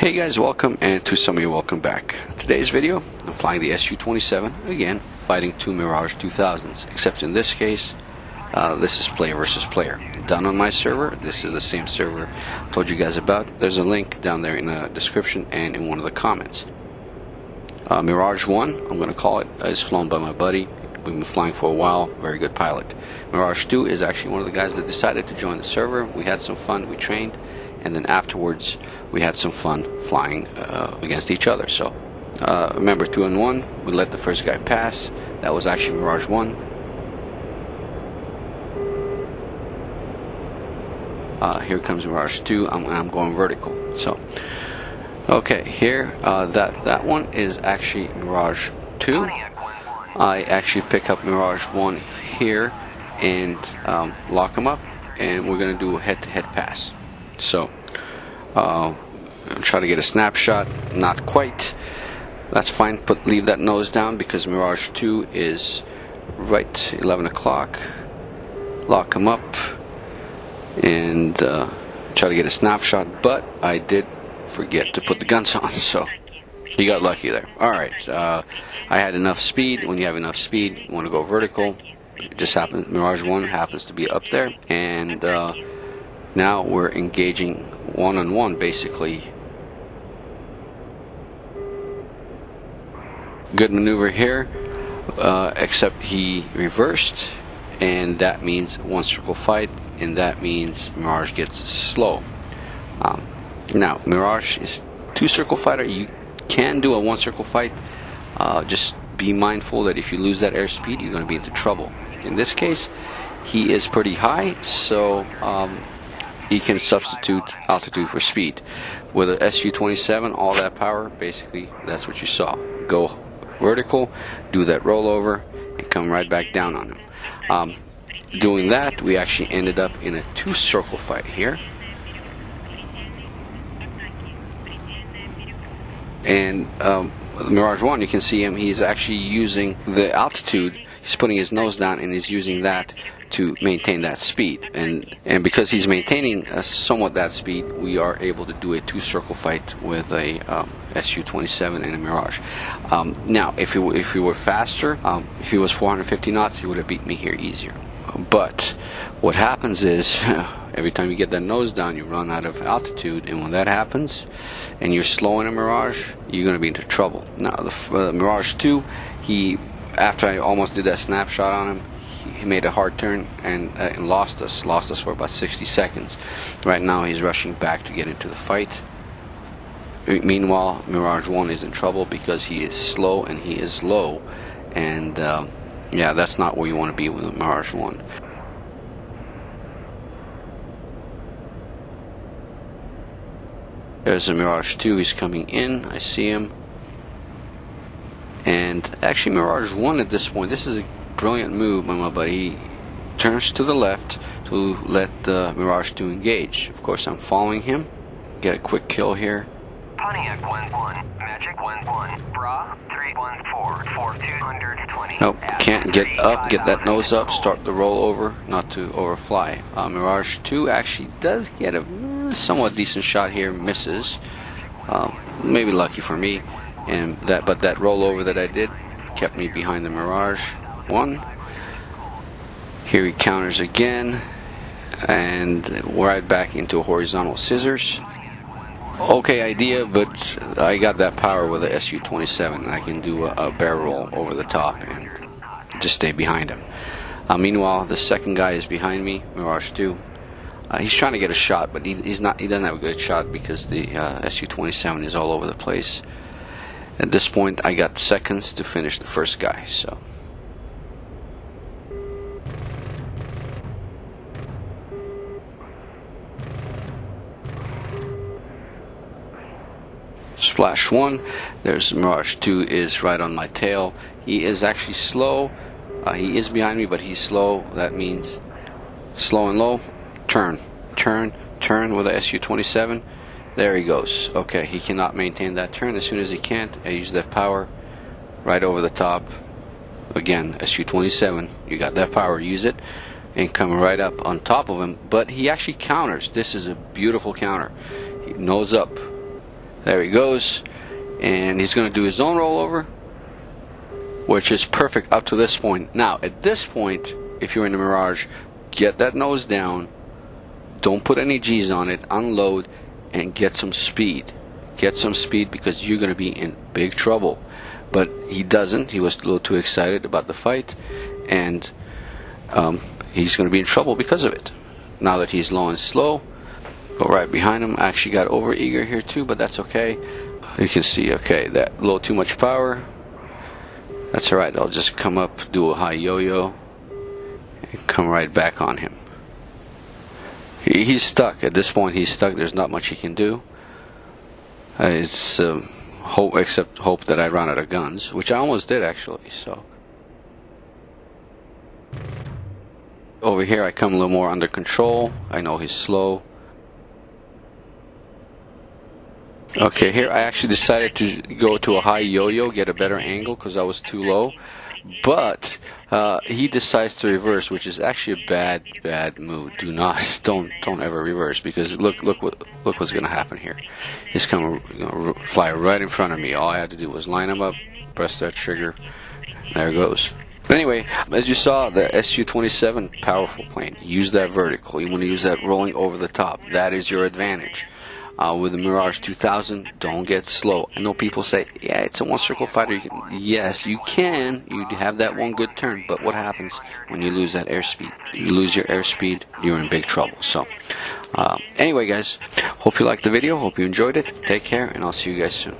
Hey guys, welcome, and to some of you, welcome back. Today's video, I'm flying the Su-27, again, fighting two Mirage 2000s, except in this case, this is player versus player. Done on my server. This is the same server I told you guys about. There's a link down there in the description and in one of the comments. Mirage 1, I'm going to call it, is flown by my buddy. We've been flying for a while, very good pilot. Mirage 2 is actually one of the guys that decided to join the server. We had some fun, we trained, and then afterwards we had some fun flying against each other. So remember, 2-on-1, we let the first guy pass. That was actually Mirage 1. Here comes Mirage 2. I'm going vertical. So okay, here that one is actually Mirage 2. I actually pick up Mirage 1 here and lock him up, and we're going to do a head-to-head pass. So try to get a snapshot. Not quite. That's fine. Leave that nose down because Mirage 2 is right 11 o'clock. Lock him up and try to get a snapshot, but I did forget to put the guns on, so you got lucky there. Alright, I had enough speed. When you have enough speed, you want to go vertical. It just happens, Mirage 1 happens to be up there, and now we're engaging one-on-one basically. Good maneuver here, except he reversed, and that means one circle fight, and that means Mirage gets slow. Now Mirage is two circle fighter. You can do a one circle fight. Just be mindful that if you lose that airspeed, you're going to be into trouble. In this case, he is pretty high, so he can substitute altitude for speed. With a Su-27, all that power, basically, that's what you saw. Go vertical, do that rollover, and come right back down on him. Doing that, we actually ended up in a two circle fight here. And Mirage 1, you can see him, he's actually using the altitude, he's putting his nose down and he's using that to maintain that speed, and because he's maintaining somewhat that speed, we are able to do a two circle fight with a Su-27 and a Mirage. Now if he were faster, if he was 450 knots, he would have beat me here easier. But what happens is every time you get that nose down, you run out of altitude, and when that happens and you're slow in a Mirage, you're going to be into trouble. Now the Mirage 2, after I almost did that snapshot on him, he made a hard turn and lost us for about 60 seconds. Right now he's rushing back to get into the fight. Meanwhile, Mirage 1 is in trouble because he is slow and he is low, and yeah, that's not where you want to be with a Mirage 1. There's a Mirage 2, he's coming in, I see him. And actually Mirage 1 at this point, this is a brilliant move by my buddy. He turns to the left to let Mirage 2 engage. Of course, I'm following him. Get a quick kill here. Pontiac 1-1, Magic 1-1, Bra 314, 4220. Nope, can't get up, get that nose up, start the rollover, not to overfly. Mirage 2 actually does get a somewhat decent shot here, misses. Maybe lucky for me, but that rollover that I did kept me behind the Mirage 1. Here he counters again, and right back into a horizontal scissors. Okay idea, but I got that power with a Su-27. I can do a barrel roll over the top and just stay behind him. Meanwhile, the second guy is behind me, Mirage 2. He's trying to get a shot, but he doesn't have a good shot because the Su-27 is all over the place. At this point, I got seconds to finish the first guy, so. Splash 1, there's Mirage 2 is right on my tail. He is actually slow. He is behind me, but he's slow. That means slow and low. Turn with a Su-27. There he goes. Okay, he cannot maintain that turn. As soon as he can't, I use that power right over the top. Again, Su-27, you got that power, use it, and come right up on top of him. But he actually counters. This is a beautiful counter. He nose up, There he goes, and he's going to do his own rollover, which is perfect up to this point. Now, at this point, if you're in the Mirage, get that nose down, don't put any G's on it, unload, and get some speed. Get some speed because you're going to be in big trouble. But he doesn't. He was a little too excited about the fight, and he's going to be in trouble because of it. Now that he's low and slow, go right behind him. I actually got over eager here too, but that's okay. You can see, okay, that a little too much power. That's alright. I'll just come up, do a high yo-yo, and come right back on him. He's stuck. At this point, he's stuck. There's not much he can do. It's hope that I run out of guns, which I almost did actually. So over here, I come a little more under control. I know he's slow. Okay, here I actually decided to go to a high yo-yo, get a better angle because I was too low. But he decides to reverse, which is actually a bad move. Don't ever reverse, because look what's going to happen here. He's going to fly right in front of me. All I had to do was line him up, press that trigger, and there it goes. But anyway, as you saw, the Su-27, powerful plane. Use that vertical. You want to use that rolling over the top. That is your advantage. With the Mirage 2000, don't get slow. I know people say, yeah, it's a one-circle fighter. Yes, you can. You have that one good turn, but what happens when you lose that airspeed? You lose your airspeed, you're in big trouble. So, anyway, guys, hope you liked the video. Hope you enjoyed it. Take care, and I'll see you guys soon.